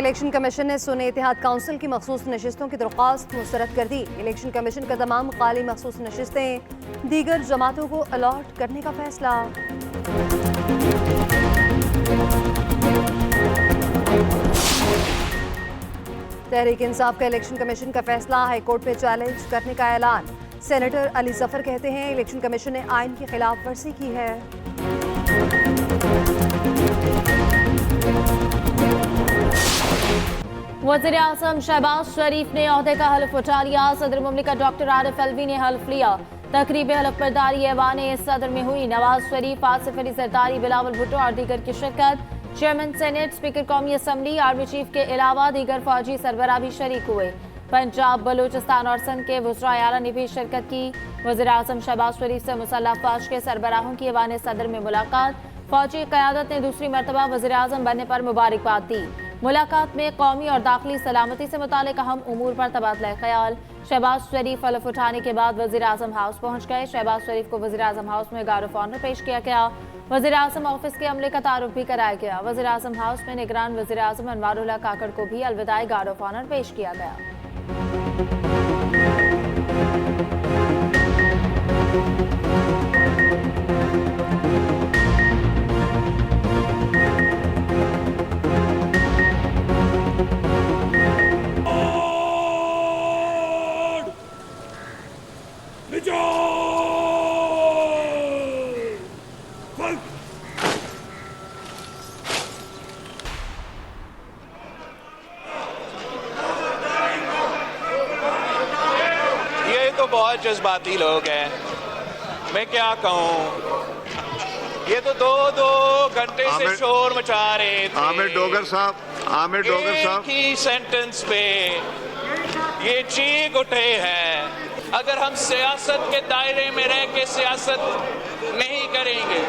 Election commission ने सुन्नी इत्तेहाद council की मखसूस नशिस्तों की दरख्वास्त मुस्तरद कर दी। इलेक्शन कमीशन का तमाम खाली मखसूस नशिस्तें दीगर जमातों को अलॉट करने का फैसला। तहरीक इंसाफ का इलेक्शन कमीशन का फैसला हाईकोर्ट में चैलेंज करने का ऐलान। सेनेटर अली जफर कहते हैं इलेक्शन कमीशन ने आइन की खिलाफ वर्जी की है। वज़ीर आज़म शहबाज शरीफ ने ओहदे का हल्फ उठा लिया। सदर मुमलिकत डॉक्टर आरिफ अलवी ने हल्फ लिया। तकरीब हल्फ बर्दारी ऐवान सदर में हुई। नवाज शरीफ, आसिफ अली जरदारी, बिलावल भुट्टो और दीगर की शिरकत। चेयरमैन सेनेट, स्पीकर कौमी असम्बली, आर्मी चीफ के अलावा दीगर फौजी सरबराह भी शरीक हुए। पंजाब, बलूचिस्तान और सिंध के वज़राए आला ने भी शिरकत की। वज़ीर आज़म शहबाज शरीफ से मुसल्लह फौज के सरबराहों की ऐवान सदर में मुलाकात। फौजी क़यादत ने दूसरी मरतबा वज़ीर आज़म बनने पर मुबारकबाद दी। मुलाकात में कौमी और दाखिली सलामती से मुताल्लिक़ अहम उमूर पर तबादला ख्याल। शहबाज शरीफ हल्फ उठाने के बाद वज़ीर आज़म हाउस पहुँच गए। शहबाज शरीफ को वज़ीर आज़म हाउस में गार्ड ऑफ ऑनर पेश किया गया। वज़ीर आज़म ऑफिस के अमले का तारुफ भी कराया गया। वज़ीर आज़म हाउस में निगरान वज़ीर आज़म अनवारुल्लाह काकड़ को भी अलविदाई गार्ड ऑफ ऑनर पेश किया गया। बहुत जज्बाती लोग हैं, मैं क्या कहूँ। ये तो दो घंटे से शोर मचा रहे थे। आमिर डोगर साहब एक ही सेंटेंस पे ये चीख उठे हैं। अगर हम सियासत के दायरे में रह के सियासत नहीं करेंगे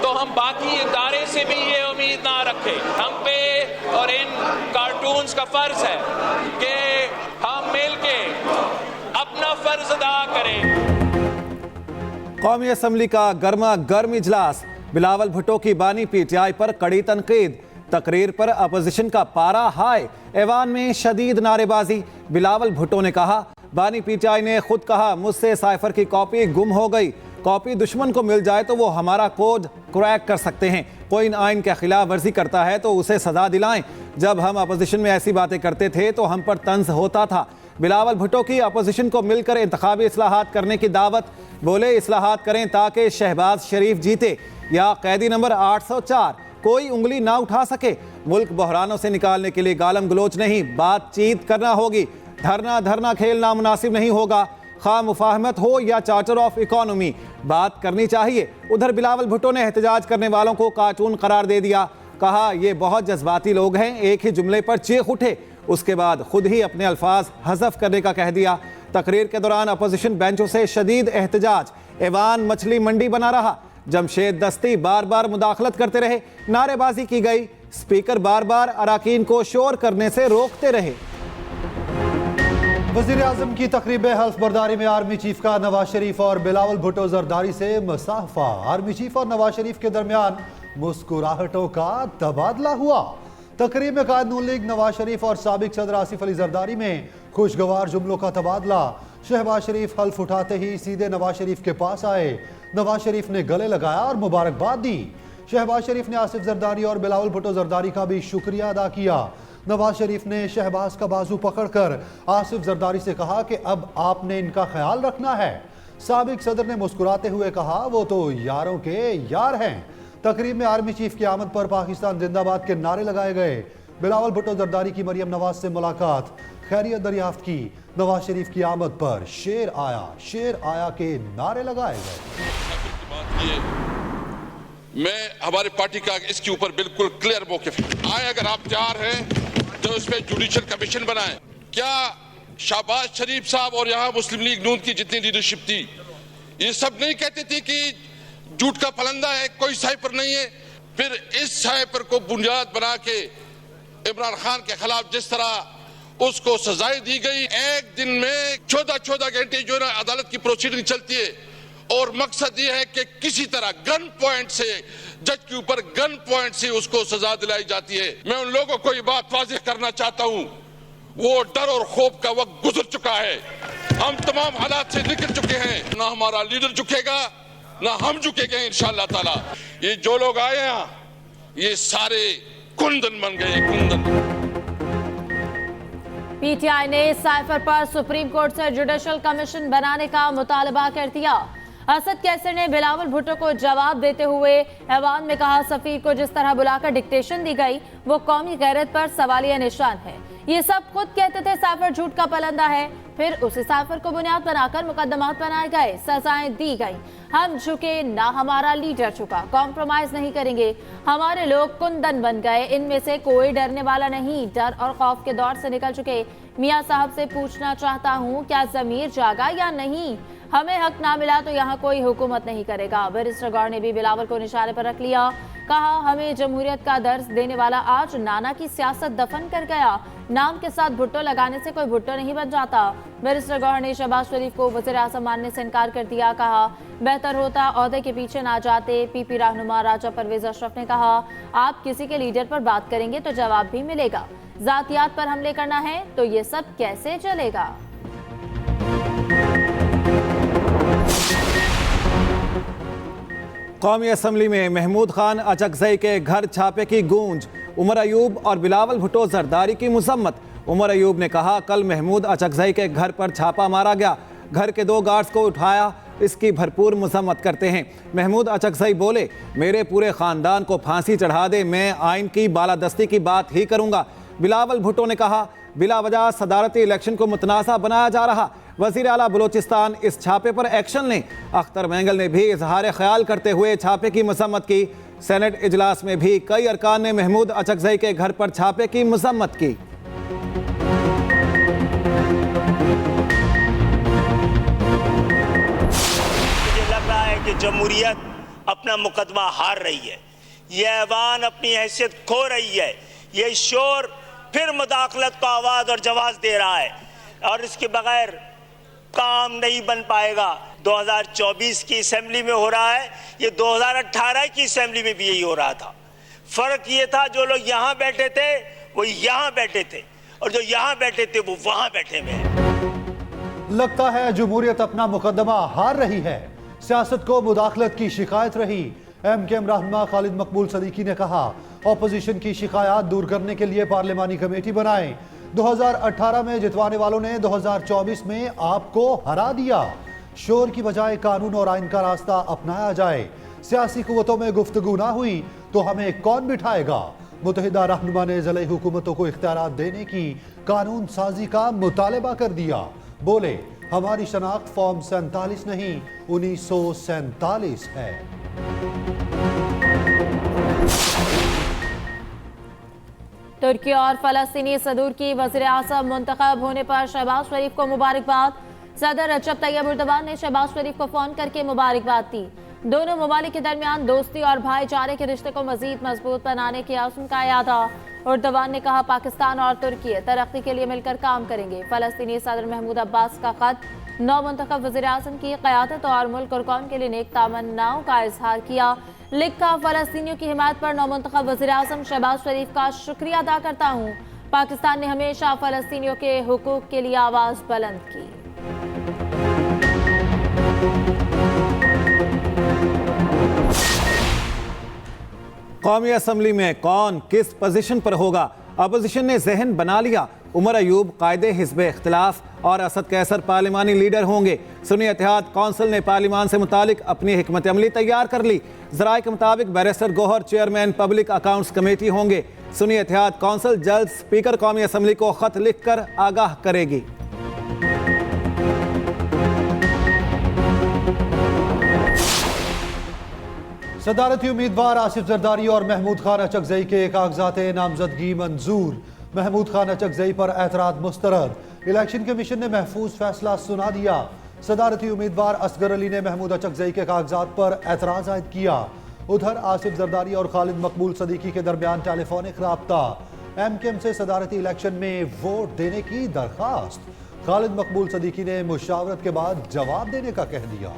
तो हम बाकी इदारे से भी ये उम्मीद ना रखें। हम पे और इन कार्टून्स का फर्ज है कि हम मिलके अपना फर्ज अदा करें। कौमी असम्बली का गर्मा गर्म इजलास। बिलावल भुट्टो की बानी पीटीआई पर कड़ी तनकीद। तकरीर पर अपोजिशन का पारा हाई। ऐवान में शदीद नारेबाजी। बिलावल भुट्टो ने कहा बानी पीटीआई ने खुद कहा मुझसे साइफर की कॉपी गुम हो गई। कॉपी दुश्मन को मिल जाए तो वो हमारा कोड क्रैक कर सकते हैं। कोई इन आइन के खिलाफ वर्जी करता है तो उसे सजा दिलाएं। जब हम अपोजिशन में ऐसी बातें करते थे तो हम पर तंज होता था। बिलावल भुट्टो की अपोजिशन को मिलकर इंतखाबी इस्लाहात करने की दावत। बोले इस्लाहात करें ताकि शहबाज शरीफ जीते या कैदी नंबर 804 कोई उंगली ना उठा सके। मुल्क बहरानों से निकालने के लिए गालम गलोच नहीं, बातचीत करना होगी। धरना खेलना मुनासिब नहीं होगा। खा मुफाहमत हो या चार्टर ऑफ इकोनॉमी, बात करनी चाहिए। उधर बिलावल भुट्टो ने एहतजाज करने वालों को कार्टून करार दे दिया। कहा ये बहुत जज्बाती लोग हैं। एक ही जुमले पर चीख उठे, उसके बाद खुद ही अपने अल्फाज हज़फ करने का कह दिया। तकरीर के दौरान अपोजिशन बेंचों से शदीद एहतजाज। ऐवान मछली मंडी बना रहा। जमशेद दस्ती बार बार मुदाखलत करते रहे। नारेबाजी की गई। स्पीकर बार बार अराकीन को शोर करने से रोकते रहे। वज़ीर आज़म की तकरीब हल्फ बर्दारी में आर्मी चीफ का नवाज शरीफ और बिलावल भुट्टो जरदारी से मुसाफा। आर्मी चीफ और नवाज शरीफ के दरमियान मुस्कुराहटों का तबादला हुआ। तकरीब में कायद नून लीग नवाज शरीफ और साबिक सदर आसिफ अली जरदारी में खुशगवार जुमलों का तबादला। शहबाज शरीफ हल्फ उठाते ही सीधे नवाज शरीफ के पास आए। नवाज शरीफ ने गले लगाया और मुबारकबाद दी। शहबाज शरीफ ने आसिफ जरदारी और बिलावल भुट्टो जरदारी का भी शुक्रिया अदा किया। नवाज शरीफ ने शहबाज का बाजू पकड़कर आसिफ जरदारी से कहा कि अब आपने इनका ख्याल रखना है। साबिक सदर ने मुस्कुराते हुए कहा वो तो यारों के यार हैं। तकरीब में आर्मी चीफ की आमद पर पाकिस्तान जिंदाबाद के नारे लगाए गए। बिलावल भुट्टो जरदारी की मरियम नवाज से मुलाकात, खैरियत दरियाफ्त की। नवाज शरीफ की आमद पर शेर आया के नारे लगाए गए। मैं हमारी पार्टी का इसके ऊपर बिल्कुल क्लियर मौक़िफ़ आए। अगर आप तैयार हैं तो इस पर जुडिशल कमीशन बनाएं। क्या शहबाज शरीफ साहब और यहाँ मुस्लिम लीग नून की जितनी लीडरशिप थी ये सब नहीं कहती थी कि झूठ का फलंदा है, कोई साइपर नहीं है। फिर इस साइपर को बुनियाद बना के इमरान खान के खिलाफ जिस तरह उसको सजाएं दी गई, एक दिन में 14 घंटे जो है अदालत की प्रोसीडिंग चलती है और मकसद ये है कि किसी तरह गन पॉइंट से जज के ऊपर गन पॉइंट से उसको सजा दिलाई जाती है। मैं उन लोगों को ये बात वाज़ेह करना चाहता हूं, वो डर और खौफ का वक्त गुजर चुका है। हम तमाम हालात से निकल चुके हैं। ना हमारा लीडर झुकेगा, ना हम झुकेंगे इंशाअल्लाह ताला। ये जो लोग आए हैं, ये सारे कुंदन बन गए, कुंदन। पीटीआई ने साइफर पर सुप्रीम कोर्ट से जुडिशल कमीशन बनाने का मुतालबा कर दिया। असद कैसर ने बिलावल भुट्टो को जवाब देते हुए ऐवान में कहा, सफीर को जिस तरह बुलाकर डिक्टेशन दी गई वो कौमी गैरत पर सवालिया निशान है। ये सब खुद कहते थे साइफर झूठ का पलंदा है, फिर उसी साइफर को बुनियाद बनाकर मुकदमात बनाए गए, सजाएं दी गई। हम झुके ना हमारा लीडर झुका, कॉम्प्रोमाइज नहीं करेंगे। हमारे लोग कुंदन बन गए, इनमें से कोई डरने वाला नहीं। डर और खौफ के दौर से निकल चुके। मियां साहब से पूछना चाहता हूं, क्या जमीर जागा या नहीं? हमें हक ना मिला तो यहाँ कोई हुकूमत नहीं करेगा। बैरिस्टर गौर ने भी बिलावल को निशाने पर रख लिया। कहा, हमें जमहूरियत का दर्स देने वाला आज नाना की सियासत दफन कर गया। नाम के साथ भुट्टो लगाने से कोई भुट्टो नहीं बन जाता। बैरिस्टर गौर ने शहबाज शरीफ को वज़ीर आज़म मानने से इनकार कर दिया। कहा, बेहतर होता ओहदे के पीछे ना जाते। पीपी रहनुमा राजा परवेज अशरफ ने कहा, आप किसी के लीडर पर बात करेंगे तो जवाब भी मिलेगा। जातियात पर हमले करना है तो ये सब कैसे चलेगा? कौमी असम्बली में महमूद खान अचकजई के घर छापे की गूंज। उमर अयूब और बिलावल भुट्टो जरदारी की मुजम्मत। उमर अयूब ने कहा, कल महमूद अचकजई के घर पर छापा मारा गया, घर के 2 गार्ड्स को उठाया, इसकी भरपूर मुजम्मत करते हैं। महमूद अचकजई बोले, मेरे पूरे खानदान को फांसी चढ़ा दे, मैं आइन की बालादस्ती की बात ही करूंगा। बिलावल भुट्टो ने कहा, बिला वजह सदारती इलेक्शन को मुतनाज़ा बनाया जा रहा, वज़ीर आला बलोचिस्तान इस छापे पर एक्शन लें। अख्तर मैंगल ने भी इजहार ख्याल करते हुए छापे की मसम्मत की। सेनेट इजलास में भी कई अरकान ने महमूद अचकजई के घर पर छापे की मसम्मत की। मुझे लग रहा है कि जमहूरियत अपना मुकदमा हार रही है, ये ऐवान अपनी हैसियत खो रही है, ये शोर फिर मुदाखलत को आवाज और जवाब दे रहा है और इसके बगैर काम नहीं बन पाएगा। 2024 की असेंबली में हो रहा है, ये 2018 की असेंबली में भी यही हो रहा था। फर्क ये था, जो लोग यहाँ बैठे थे वो यहाँ बैठे थे और जो यहाँ बैठे थे वो वहाँ बैठे हुए हैं। लगता है जमहूरियत अपना मुकदमा हार रही है। सियासत को मुदाखलत की शिकायत रही। MKM रहनुमा खालिद मकबूल सदीकी ने कहा, ऑपोजिशन की शिकायत दूर करने के लिए पार्लिमानी कमेटी बनाएं। 2018 में जितवाने वालों ने 2024 में आपको हरा दिया। शोर की बजाय कानून और आइन का रास्ता अपनाया जाए। सियासी कुव्वतों में गुफ्तगू ना हुई तो हमें कौन बिठाएगा? मुत्तहिदा रहनुमा ने ज़िले हुकूमतों को इख्तियारात देने की कानून साजी का मुतालबा कर दिया। बोले, हमारी शनाख्त फॉर्म 47 नहीं 1947 है। तुर्की और फलस्तीनी सदूर की वज़ीर आज़म मुंतखब होने पर शहबाज शरीफ को मुबारकबाद। सदर रजब तैयब एर्दोगान ने शहबाज शरीफ को फोन करके मुबारकबाद दी। दोनों ममालिक के दरमियान दोस्ती और भाईचारे के रिश्ते को मजीद मजबूत बनाने की आज़म का यादा। एर्दोगान ने कहा, पाकिस्तान और तुर्की तरक्की के लिए मिलकर काम करेंगे। फलस्तीनी सदर महमूद अब्बास का खत नौ मुंतखब वज़ीर आज़म की क़यादत और मुल्क और कौम के लिए नेक तमन्नाओं का इजहार किया। लिखा, फलस्तीनियों की हिमायत पर नौ मुंतखब वज़ीर आज़म शहबाज शरीफ का शुक्रिया अदा करता हूँ। पाकिस्तान ने हमेशा फलस्तीनियों के हुकूक के लिए आवाज़ बुलंद की। कौमी असम्बली में कौन किस पोजीशन पर होगा, अपोजिशन ने जहन बना लिया। उमर अयूब कायदे हिज़्ब इख्तिलाफ और असद कैसर पार्लिमानी लीडर होंगे। सुन्नी इत्तेहाद कौंसिल ने पार्लिमान से मुतालिक अपनी हिकमत अमली तैयार कर ली। ज़राए के मुताबिक barrister Gohar chairman public accounts committee होंगे। सुन्नी इत्तेहाद कौंसिल जल्द स्पीकर कौमी असम्बली को खत लिख कर आगाह करेगी। सदारती उम्मीदवार आसिफ जरदारी और महमूद खान अचकजई के कागजात नामजदगी मंजूर। महमूद खान अचकजई पर एतराद मुस्तरद। इलेक्शन कमीशन ने महफूज फैसला सुना दिया। सदारती उम्मीदवार असगर अली ने महमूद अचकजई के कागजात पर एतराज आयद किया। उधर आसिफ जरदारी और खालिद मकबूल सदीकी के दरमियान टेलीफोनिक राब्ता। MKM से सदारती इलेक्शन में वोट देने की दरखास्त। खालिद मकबूल सदीकी ने मुशावरत के बाद जवाब देने का कह दिया।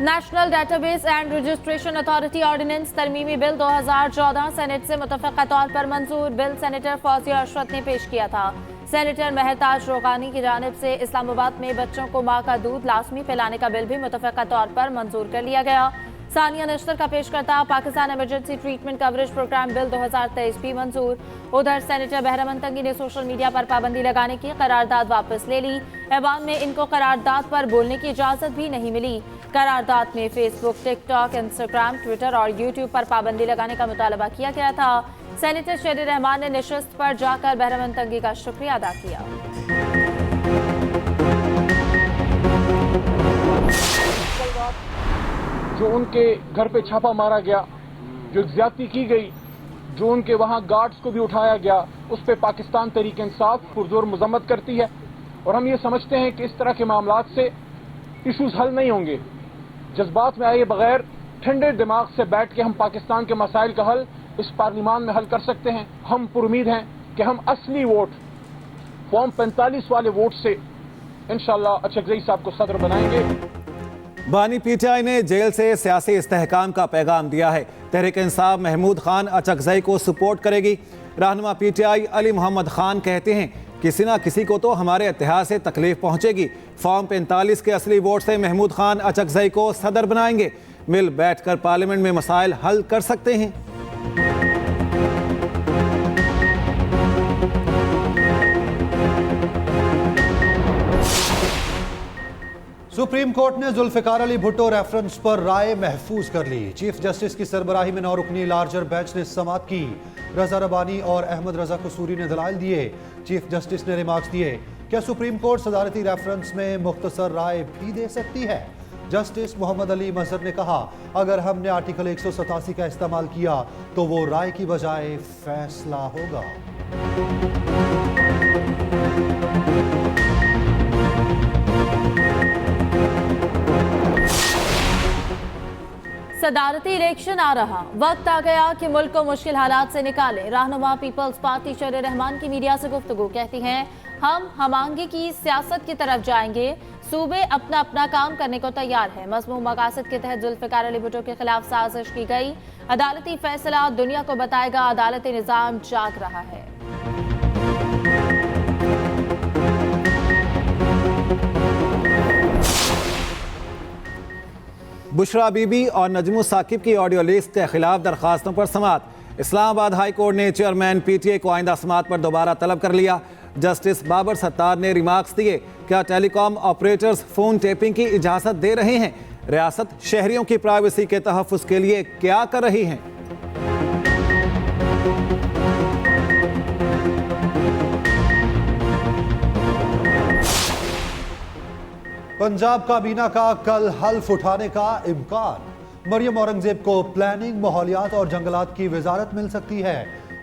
National database and registration authority ordinance तरमीमी बिल 2014 सेनेट से मुतफ़क़ा तौर पर मंजूर। बिल सेनेटर फौजिया अशरफ ने पेश किया था। सेनेटर महताज रोगानी की जानिब से इस्लामाबाद में बच्चों को माँ का दूध लाजमी पिलाने का बिल भी मुतफ़क़ा तौर पर मंजूर कर लिया गया। सानिया नश्तर का पेश करता Pakistan emergency treatment coverage program bill 2023 भी मंजूर। उधर सेनेटर बहरमन तंगी ने सोशल मीडिया पर पाबंदी लगाने की करारदाद वापस ले ली। ऐवान में इनको करारदाद पर बोलने की इजाज़त भी नहीं मिली। करारदाद में फेसबुक, टिकटॉक, इंस्टाग्राम, ट्विटर और यूट्यूब पर पाबंदी लगाने का मुतालबा किया गया था। सेनेटर शेर रहमान ने नशिस्त पर जाकर बहरमन तंगी का शुक्रिया अदा किया। जो उनके घर पे छापा मारा गया, जो ज्यादती की गई, जो उनके वहां गार्ड्स को भी उठाया गया, उस पर पाकिस्तान तहरीक इंसाफ पुरजोर मजम्मत करती है। और हम ये समझते हैं कि इस तरह के मामलात से इशूज हल नहीं होंगे। जज्बात में आए बगैर ठंडे दिमाग से बैठ के हम पाकिस्तान के मसाइल का हल इस पार्लिमान में हल कर सकते हैं। हम पुरुमीद हैं कि हम असली वोट फॉर्म 45 वाले वोट से इंशाअल्लाह अचकजई साहब को सदर बनाएंगे। बानी पीटीआई ने जेल से सियासी इस्तेहकाम का पैगाम दिया है। तहरीक इंसाफ महमूद खान अचकजई को सपोर्ट करेगी। रहनुमा पीटीआई अली मोहम्मद खान कहते हैं किसी ना किसी को तो हमारे इत्तेहाद से तकलीफ पहुंचेगी। फॉर्म 45 के असली वोट से महमूद खान अचकजई को सदर बनाएंगे। मिल बैठकर पार्लियामेंट में मसाइल हल कर सकते हैं। सुप्रीम कोर्ट ने जुल्फिकार अली भुट्टो रेफरेंस पर राय महफूज कर ली। चीफ जस्टिस की सरबराही में 9 रुकनी लार्जर बेंच ने समाअत की। रजा रबानी और अहमद रजा कसूरी ने दलाइल दिए। चीफ जस्टिस ने रिमार्क्स दिए। क्या सुप्रीम कोर्ट सदारती रेफरेंस में मुख्तसर राय भी दे सकती है? जस्टिस मोहम्मद अली मजहर ने कहा, अगर हमने आर्टिकल 187 का इस्तेमाल किया तो वो राय की बजाय फैसला होगा। सदारती इलेक्शन आ रहा, वक्त आ गया कि मुल्क को मुश्किल हालात से निकाले। रहनुमा पीपल्स पार्टी शेर रहमान की मीडिया से गुफ्तगू कहती हैं, हम हमांगी की सियासत की तरफ जाएंगे। सूबे अपना अपना काम करने को तैयार है। मज़मूम मकासद के तहत जुल्फिकार अली भुट्टो के खिलाफ साजिश की गई। अदालती फैसला दुनिया को बताएगा अदालती निज़ाम जाग रहा है। बुशरा बीबी और नजमू साकिब की ऑडियो लिस्ट के खिलाफ दरखास्तों पर समाअत। इस्लामाबाद हाई कोर्ट ने चेयरमैन पीटीए को आइंदा समाअत पर दोबारा तलब कर लिया। जस्टिस बाबर सत्तार ने रिमार्क्स दिए, क्या टेलीकॉम ऑपरेटर्स फोन टेपिंग की इजाजत दे रहे हैं? रियासत शहरियों की प्राइवेसी के तहफ़्फ़ुज़ के लिए क्या कर रही है? पंजाब काबीना का कल हल्फ उठाने का इम्कान। मरियम औरंगजेब को प्लानिंग, माहौलियात और जंगलात की वजारत मिल सकती है।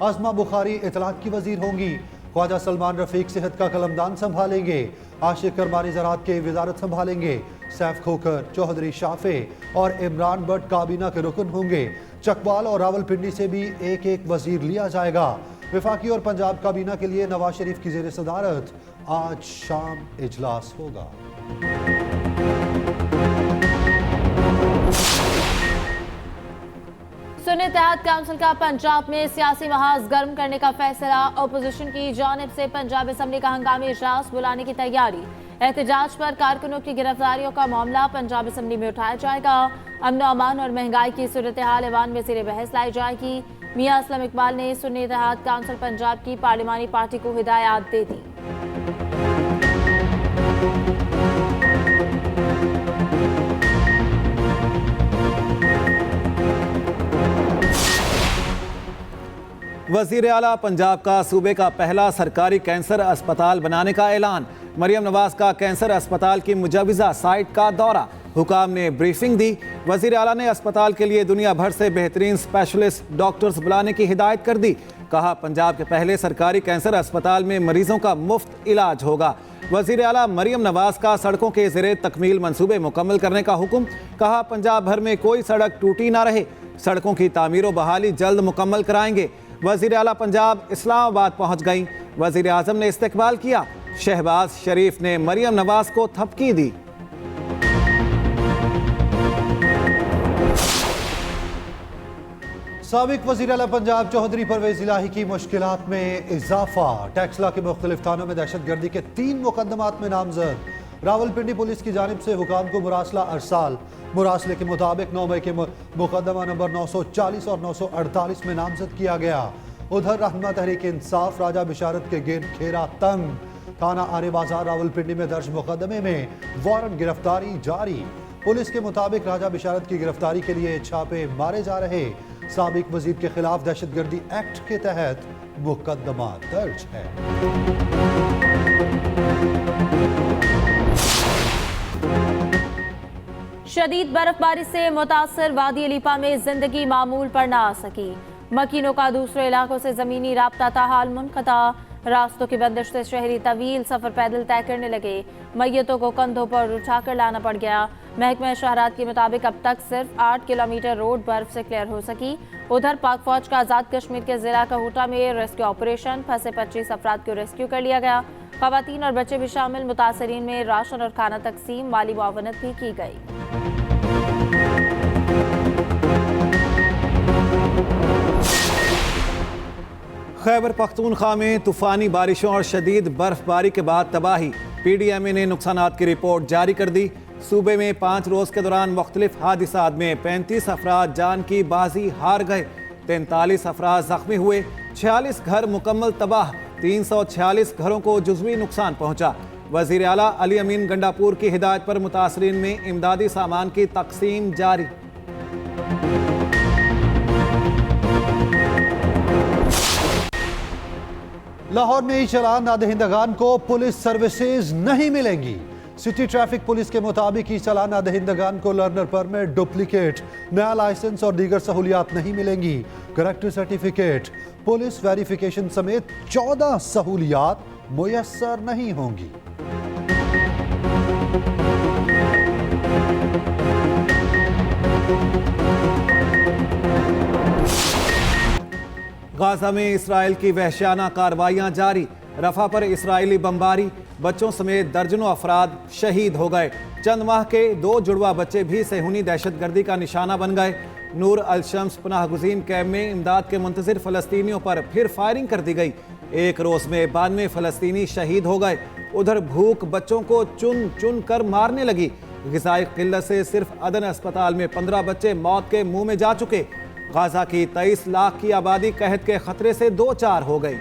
आज़मा बुखारी इतलात की वजीर होंगी। ख्वाजा सलमान रफीक सेहत का कलमदान संभालेंगे। आशिक करमानी ज़राअत की वजारत संभालेंगे। सैफ खोकर, चौधरी शाफे और इमरान भट्ट काबीना के रुकन होंगे। चकवाल और रावलपिंडी से भी एक एक वजीर लिया जाएगा। वफाकी और पंजाब काबीना के लिए नवाज शरीफ की ज़ेर सदारत आज शाम इजलास होगा। सुन्नी इत्तेहाद काउंसिल का पंजाब में सियासी महाज गर्म करने का फैसला। अपोजिशन की जानिब से पंजाब असम्बली का हंगामी इजलास बुलाने की तैयारी। एहतजाज पर कारकुनों की गिरफ्तारियों का मामला पंजाब असम्बली में उठाया जाएगा। अमन अमान और महंगाई की सूरत हाल ऐवान में ज़ेर बहस लाई जाएगी। मियां असलम इकबाल ने सुन्नी इत्तेहाद काउंसिल पंजाब की पार्लिमानी पार्टी को हिदायत दे दी। वज़ीर आला पंजाब का सूबे का पहला सरकारी कैंसर अस्पताल बनाने का ऐलान। मरियम नवाज का कैंसर अस्पताल की मुजवज़ा साइट का दौरा। हुकाम ने ब्रीफिंग दी। वज़ीर आला ने अस्पताल के लिए दुनिया भर से बेहतरीन स्पेशलिस्ट डॉक्टर्स बुलाने की हिदायत कर दी। कहा, पंजाब के पहले सरकारी कैंसर अस्पताल में मरीजों का मुफ्त इलाज होगा। वज़ीर आला मरियम नवाज का सड़कों के ज़ेरे तकमील मंसूबे मुकम्मल करने का हुक्म। कहा, पंजाब भर में कोई सड़क टूटी ना रहे। सड़कों की तामीर व बहाली जल्द मुकम्मल कराएंगे। वज़ीर आला पंजाब इस्लामाबाद पहुंच गईं। वज़ीर आज़म ने इस्तकबाल किया। शहबाज शरीफ ने मरियम नवाज को थपकी दी। साबिक वज़ीर आला पंजाब चौधरी परवेज़ इलाही की मुश्किलात में इजाफा। टैक्स लॉ के मुख्तलिफ थानों में दहशतगर्दी के 3 मुकदमात में नामजद। रावलपिंडी पुलिस की जानिब से हुकाम को मुरासला अरसाल। मुरासले के मुताबिक 9 मई के मुकदमा नंबर 940 और 948 में नामजद किया गया। उधर रहनुमा तहरीक इंसाफ राजा बिशारत के गिर्द घेरा तंग। थाना आरे बाजार रावलपिंडी में दर्ज मुकदमे में वारंट गिरफ्तारी जारी। पुलिस के मुताबिक राजा बिशारत की गिरफ्तारी के लिए छापे मारे जा रहे। साबिक वजीर के खिलाफ दहशतगर्दी एक्ट के तहत मुकदमा दर्ज है। शदीद बर्फबारी से मुतासर वादी अलीपा में जिंदगी मामूल पर न आ सकी। मकीनों का दूसरे इलाकों से जमीनी राब्ता ताहाल मुनक़ता। रास्तों की बंदिश से शहरी तवील सफर पैदल तय करने लगे। मैयतों को कंधों पर उठाकर लाना पड़ गया। महकमा शहरात के मुताबिक अब तक सिर्फ 8 किलोमीटर रोड बर्फ से क्लियर हो सकी। उधर पाक फौज का आज़ाद कश्मीर के जिला कहूटा में रेस्क्यू ऑपरेशन। फंसे 25 अफराद को रेस्क्यू कर लिया गया। खवातीन और बच्चे भी शामिल। मुतासरीन में राशन और खाना तकसीम, माली मुआवनत भी की गई। खैबर पख्तूनख्वा में तूफानी बारिशों और शदीद बर्फबारी के बाद तबाही। PDMA ने नुकसानात की रिपोर्ट जारी कर दी। सूबे में 5 रोज के दौरान मुख्तलिफ हादिसात में 35 अफराद जान की बाजी हार गए। 43 अफराद जख्मी हुए। 46 घर मुकम्मल तबाह। 346 घरों को जुज़वी नुकसान पहुंचा। वज़ीर आला अली अमीन गंडापुर की हिदायत पर मुतासरीन में इमदादी सामान की तकसीम जारी। लाहौर में ही चालान नादहिंदगान को पुलिस सर्विसेज नहीं मिलेंगी। सिटी ट्रैफिक पुलिस के मुताबिक ही चालान नादहिंदगान को लर्नर परमिट, डुप्लीकेट, नया लाइसेंस और दीगर सहूलियात नहीं मिलेंगी। करेक्टर सर्टिफिकेट, पुलिस वेरिफिकेशन समेत 14 सहूलियात मुयस्सर नहीं होंगी। गाजा में इसराइल की वहशियाना कार्रवाइयां जारी। रफा पर इसराइली बमबारी। बच्चों समेत दर्जनों अफराद शहीद हो गए। चंद माह के 2 जुड़वा बच्चे भी सेहूनी दहशतगर्दी का निशाना बन गए। नूर अल शम्स पनाह गुज़ीन कैम्प में इमदाद के मुंतज़िर फ़लस्तीनियों पर फिर फायरिंग कर दी गई। एक रोज़ में 92 फ़लस्तीनी शहीद हो गए। उधर भूख बच्चों को चुन चुन कर मारने लगी। ग़िज़ाई क़िल्लत से सिर्फ अदन अस्पताल में 15 बच्चे मौत के मुंह में जा चुके। गाजा की 23 लाख की आबादी कहत के खतरे से 2-4 हो गई।